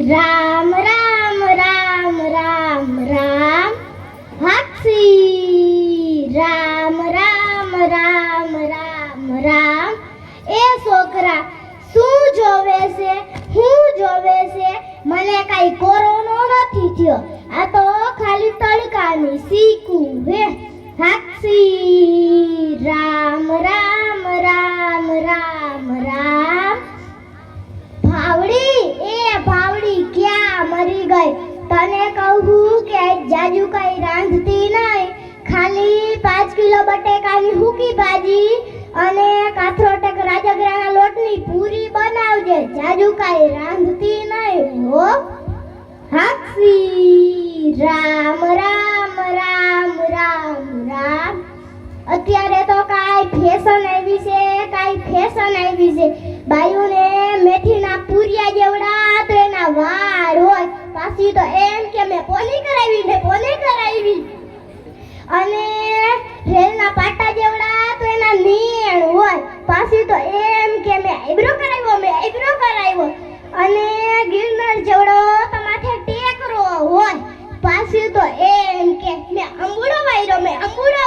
રામ રામ રામ રામ રામ હાક્ષી રામ રામ રામ રામ રામ એ છોકરા શું જોવે છે હું જોવે છે મને કઈ કોરોનો નથી થયો આ તો ખાલી તડકાની સીકું હે હાક્ષી રામ રામ રામ રામ રામ ભાવડી ક્યાં મરી ગઈ તને કહું કે જાજુ કઈ રાંધતી નહીં ખાલી 5 કિલો બટેકાની હુકી ભાજી અને કાથરોટેક રાજગરાના લોટની પૂરી બનાવજે જાજુ કઈ રાંધતી નહીં હો હાક્ષી રામ રામ રામ રામ રામ અત્યારે તો કાઈ ફેશન આવી છે બાયુને મેથીના પૂરિયા જેવડા તો એના વાળ હોય પાછી તો એમ કે મેં પોની કરાવી અને રેલના પાટા જેવડા તો એના નીણ હોય પાછી તો એમ કે મેં આઈબ્રો કરાવ્યો અને ગિરનર જેવડો તો માથે ટેકરો હોય પાછી તો એમ કે મેં અંબુડો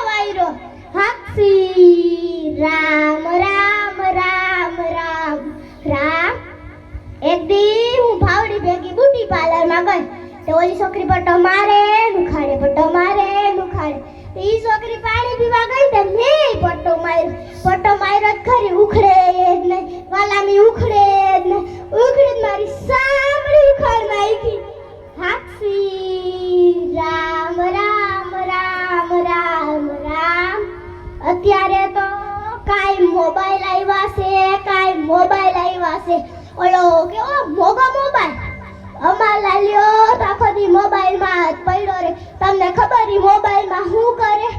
વાયરો હાક્ષી રામ રામ રામ રામ રામ એક દી હું ભાવડી ભેગી બ્યુટી પાર્લરમાં ગઈ તો ઓલી છોકરી પટ્ટો મારે લુખાડે ઈ છોકરી પાણી પીવા ગઈ તો મેં પટ્ટો માર્યો જ ખરી ઉખડે જ નહીં વાલામી ઉખડે જ મારી સાંભળી ઉખાડ નાખી હાક્ષી રામ રામ રામ રામ રામ અત્યારે તો કાઈ મોબાઈલ આવ્યા છે ઓલો કેવો મોગો મોબાઈલ અમાર લાલ્યો તો આખો દી મોબાઈલમાં જ પડ્યો રે તમને ખબર ઈ મોબાઈલમાં શું કરે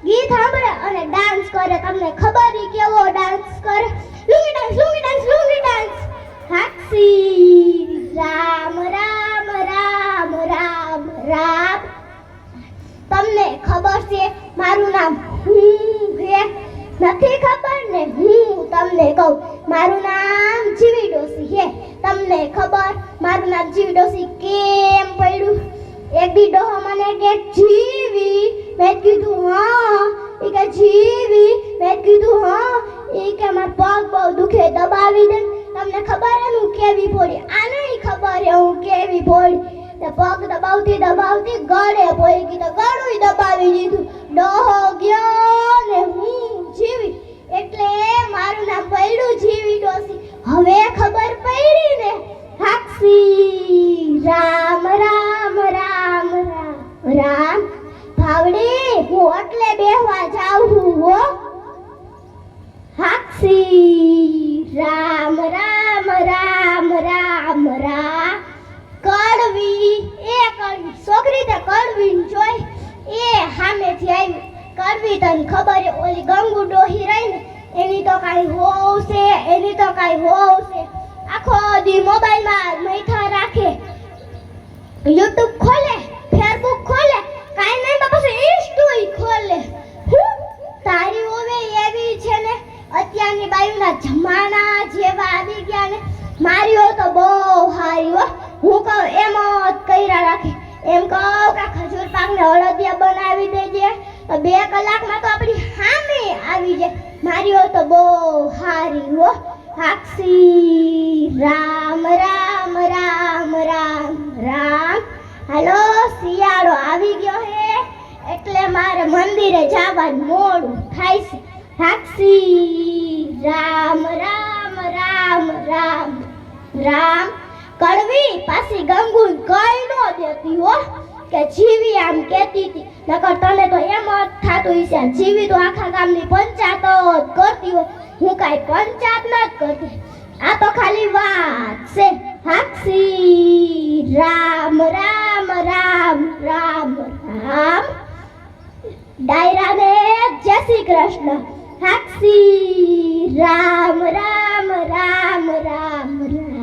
ગીત સાંભળે અને ડાન્સ કરે તમને ખબર ઈ કેવો ડાન્સ કરે લુંગી ડાન્સ હાક્ષી રામ રામ રામ રામ રામ તમને ખબર છે મારું નામ હું હે નથી ખબર ને હું તમને કહું મારું નામ જીવી ડોસી હે તમને ખબર મારું નામ જીવી ડોસી કેમ પડ્યું એક દી ડોહો મને કે જીવી મેં કીધું હા ઈ કે જીવી મેં કીધું હા ઈ કે માર પગ બહુ દુખે દબાવી દે તમને ખબર હે હું કેવી પડી આ નહીં ખબર હે હું કેવી પડી તે પગ દબાવતી ગળે પડી ગઈ તો ગળું દબાવી દીધું ડોહો ગયો ને હું જીવી એટલે મારું નામ પડ્યું જીવી ડોસી હવે ખબર પડી ને હાક્ષી રામ રામ રામ રામ રામ ભાવડી હું એટલે બેહવા જાઉં હો હાક્ષી રામ રામ રામ રામ રામ કડવી છોકરી તે કડવી જોઈ એ સામેથી આવી કડવી તને ખબર હે ઓલી ગંગુ ડોહી રહી ને એની તો કાઈ હોવ છે આખો દી મોબાઈલમાં મૈથા રાખે યુટ્યુબ ખોલે ફેસબુક ખોલે કાઈ નહીં તો પછી ઇન્સ્ટોય ખોલે તારી ઓવે એવી છે ને અત્યારની બાયુના જમાના જેવા આવી ગયા ને મારીઓ તો બહુ હારી હો હું કહું એમ જ કર્યા રાખે એમ કહું કે ખજૂર પાકને હળદિયા બનાવી દેજે તો 2 કલાકમાં તો આપણી સામે આવી જાય મારીઓ તો બહુ હારી હો હાક્ષી રામ રામ રામ રામ રામ હાલો શિયાળો આવી ગયો હે એટલે મારે મંદિરે જવાનું મોડું થાય છે હાક્ષી રામ રામ રામ રામ રામ કડવી પાછી ગંગુ કઈ નો દેતી હો કે જીવી આમ કહેતી હતી નકર તને તો એમ જ થાતું હશે જીવી તો આખા ગામની પંચાયત જ કરતી હોય હું કાઈ પંચાયત ન કરતી આ તો ખાલી વાત છે હાક્ષી રામ રામ રામ રામ રામ ડાયરાને જય શ્રી કૃષ્ણ હાક્ષી રામ રામ રામ રામ રામ